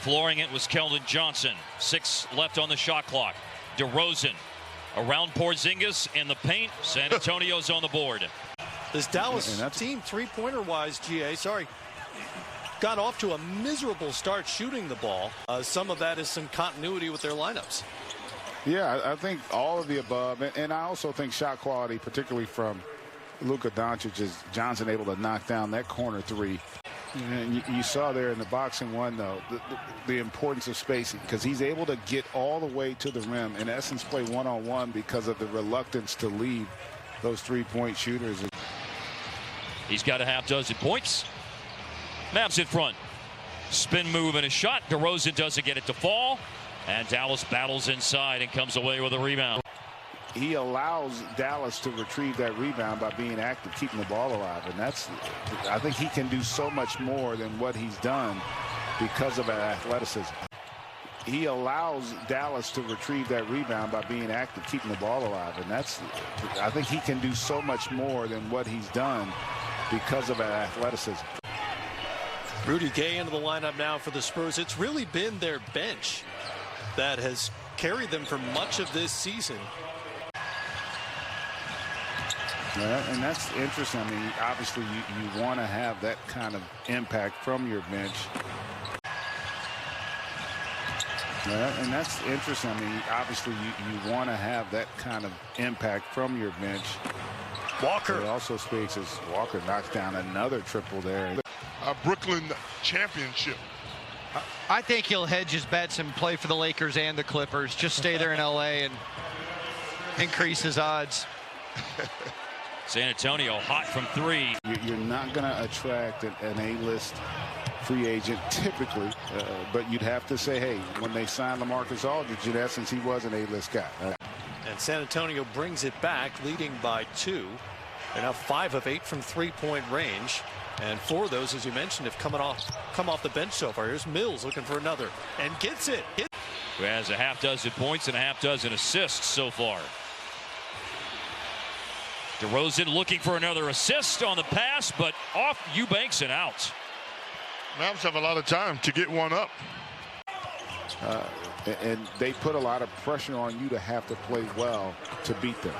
Flooring it was Keldon Johnson. 6 left on the shot clock. DeRozan around Porzingis in the paint. San Antonio's on the board. This Dallas team, three-pointer wise, got off to a miserable start shooting the ball. Some of that is some continuity with their lineups. Yeah, I think all of the above, and I also think shot quality, particularly from Luka Doncic, is Johnson able to knock down that corner three. And you saw there in the boxing one, though, the importance of spacing, because he's able to get all the way to the rim, in essence play one-on-one because of the reluctance to leave those three-point shooters. He's got a half dozen points. Mavs in front. Spin move and a shot. DeRozan doesn't get it to fall. And Dallas battles inside and comes away with a rebound. He allows Dallas to retrieve that rebound by being active, keeping the ball alive. And I think he can do so much more than what he's done because of that athleticism. He allows Dallas to retrieve that rebound by being active, keeping the ball alive. And I think he can do so much more than what he's done because of that athleticism. Rudy Gay into the lineup now for the Spurs. It's really been their bench that has carried them for much of this season. Yeah, and that's interesting. I mean, obviously you want to have that kind of impact from your bench. Yeah, and that's interesting. I mean, obviously you want to have that kind of impact from your bench. Walker. It also speaks as Walker knocks down another triple there. Brooklyn championship. I think he'll hedge his bets and play for the Lakers and the Clippers. Just stay there in LA and increase his odds. San Antonio hot from 3. You're not going to attract an A-list free agent typically, but you'd have to say, hey, when they signed LaMarcus Aldridge, in essence, he was an A-list guy. And San Antonio brings it back, leading by 2. They're now 5 of 8 from three-point range. And 4 of those, as you mentioned, have come off the bench so far. Here's Mills looking for another and gets it. Who has a half dozen points and a half dozen assists so far. DeRozan looking for another assist on the pass, but off Eubanks and out. Mavs have a lot of time to get one up. And they put a lot of pressure on you to have to play well to beat them.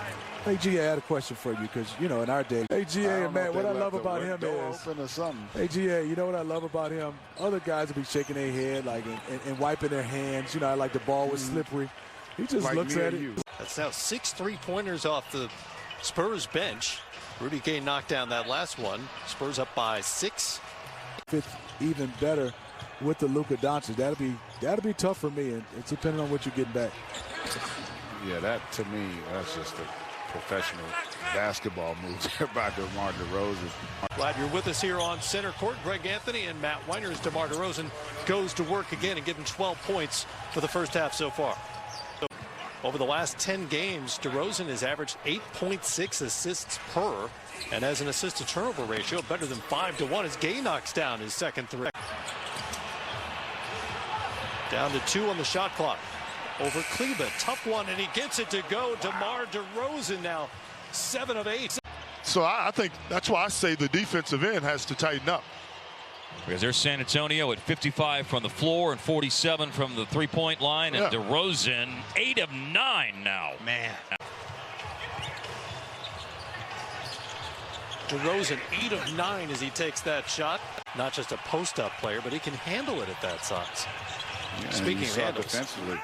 Hey, GA, I had a question for you because, you know, in our day. Hey, GA, man, what I love about him is. Hey, GA, you know what I love about him? Other guys will be shaking their head like and wiping their hands. You know, like the ball was slippery. He just like looks at it. That's now 6 3-pointers off the Spurs bench. Rudy Gay knocked down that last one. Spurs up by 6. Fits even better with the Luka Doncic. That'll be tough for me, and it's depending on what you're getting back. Yeah, that to me, that's just a professional basketball move there by DeMar DeRozan. Glad you're with us here on center court. Greg Anthony and Matt Weiner as DeMar DeRozan goes to work again and getting 12 points for the first half so far. Over the last 10 games, DeRozan has averaged 8.6 assists per, and has an assist to turnover ratio better than 5-1 as Gay knocks down his second 3. Down to 2 on the shot clock. Over Kleba, tough one, and he gets it to go. DeMar DeRozan now 7 of 8. So I think that's why I say the defensive end has to tighten up. Because there's San Antonio at 55 from the floor and 47 from the three-point line, and DeRozan 8 of 9 now. Man. DeRozan 8 of 9 as he takes that shot. Not just a post-up player, but he can handle it at that size. Yeah, speaking of handles. Defensively,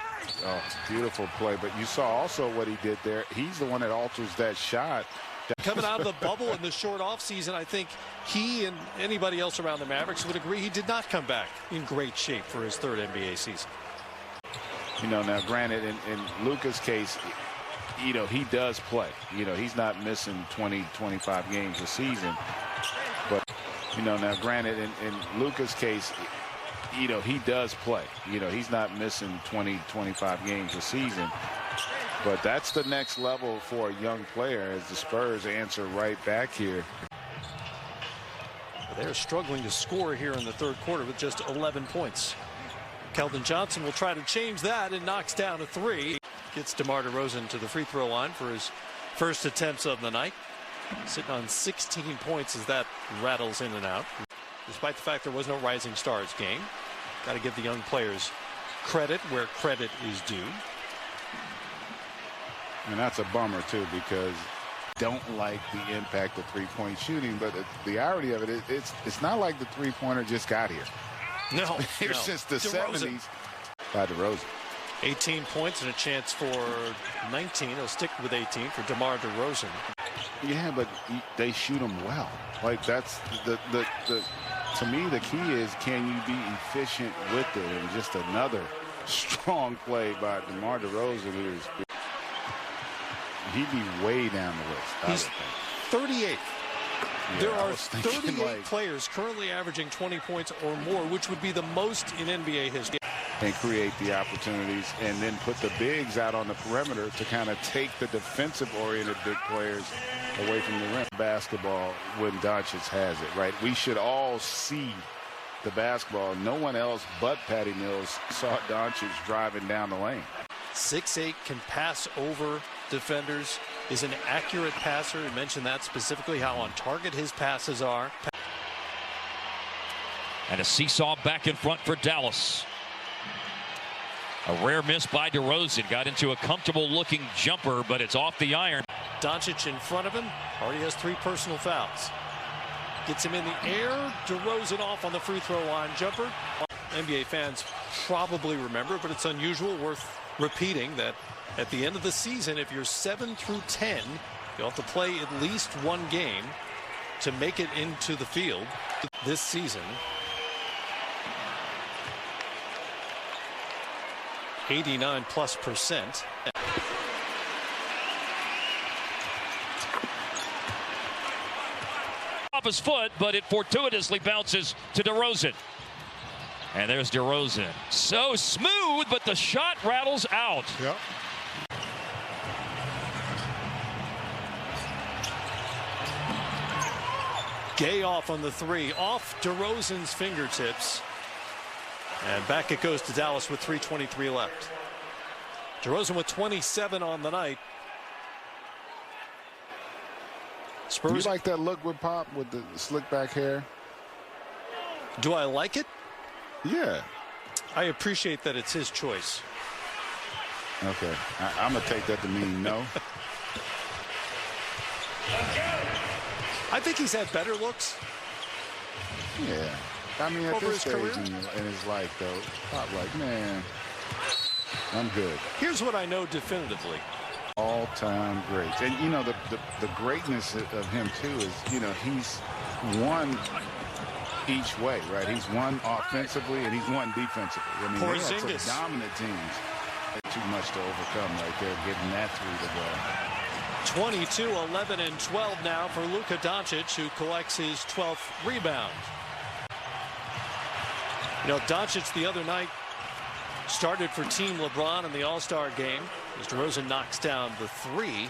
beautiful play. But you saw also what he did there. He's the one that alters that shot. Coming out of the bubble in the short offseason, I think he and anybody else around the Mavericks would agree he did not come back in great shape for his 3rd NBA season. You know, now granted, in Luka's case, you know, he does play. You know, he's not missing 20, 25 games a season. But, you know, now granted, in Luka's case, you know, he does play. You know, he's not missing 20, 25 games a season. But that's the next level for a young player as the Spurs answer right back here. They're struggling to score here in the 3rd quarter with just 11 points. Keldon Johnson will try to change that and knocks down a 3. Gets DeMar DeRozan to the free throw line for his first attempts of the night. Sitting on 16 points as that rattles in and out. Despite the fact there was no Rising Stars game. Got to give the young players credit where credit is due. And that's a bummer, too, because don't like the impact of three-point shooting. But the irony of it, it's not like the three-pointer just got here. No. Here since the 70s by DeRozan. 18 points and a chance for 19. He'll stick with 18 for DeMar DeRozan. Yeah, but they shoot them well. Like, that's the to me, the key is, can you be efficient with it? And just another strong play by DeMar DeRozan, he'd be way down the list. He's 38th. Yeah, there are 38 players currently averaging 20 points or more, which would be the most in NBA history. And create the opportunities and then put the bigs out on the perimeter to kind of take the defensive-oriented big players away from the rim. Basketball when Doncic has it, right? We should all see the basketball. No one else but Patty Mills saw Doncic driving down the lane. 6'8", can pass over defenders, is an accurate passer. You mentioned that specifically, how on target his passes are. And a seesaw back in front for Dallas. A rare miss by DeRozan. Got into a comfortable looking jumper, but it's off the iron. Doncic in front of him, already has 3 personal fouls. Gets him in the air. DeRozan off on the free throw line jumper. NBA fans probably remember, but it's unusual, worth repeating, that at the end of the season, if you're 7 through 10, you'll have to play at least 1 game to make it into the field this season. 89+%. Off his foot, but it fortuitously bounces to DeRozan. And there's DeRozan. So smooth, but the shot rattles out. Yep. Gay off on the 3, off DeRozan's fingertips. And back it goes to Dallas with 3:23 left. DeRozan with 27 on the night. Spurs. Do you like that look with Pop with the slick back hair? Do I like it? Yeah. I appreciate that it's his choice. Okay. I'm going to take that to mean no. I think he's had better looks. Yeah. I mean, at over this his stage career in his life, though, Pop like, man, I'm good. Here's what I know definitively. All-time great. And, you know, the greatness of him, too, is, you know, he's won each way, right? He's won offensively and he's won defensively. I mean, they had some dominant teams. Too much to overcome right there, getting that through the ball. 22, 11, and 12 now for Luka Doncic, who collects his 12th rebound. You know, Doncic the other night started for Team LeBron in the All-Star game as DeRozan knocks down the 3.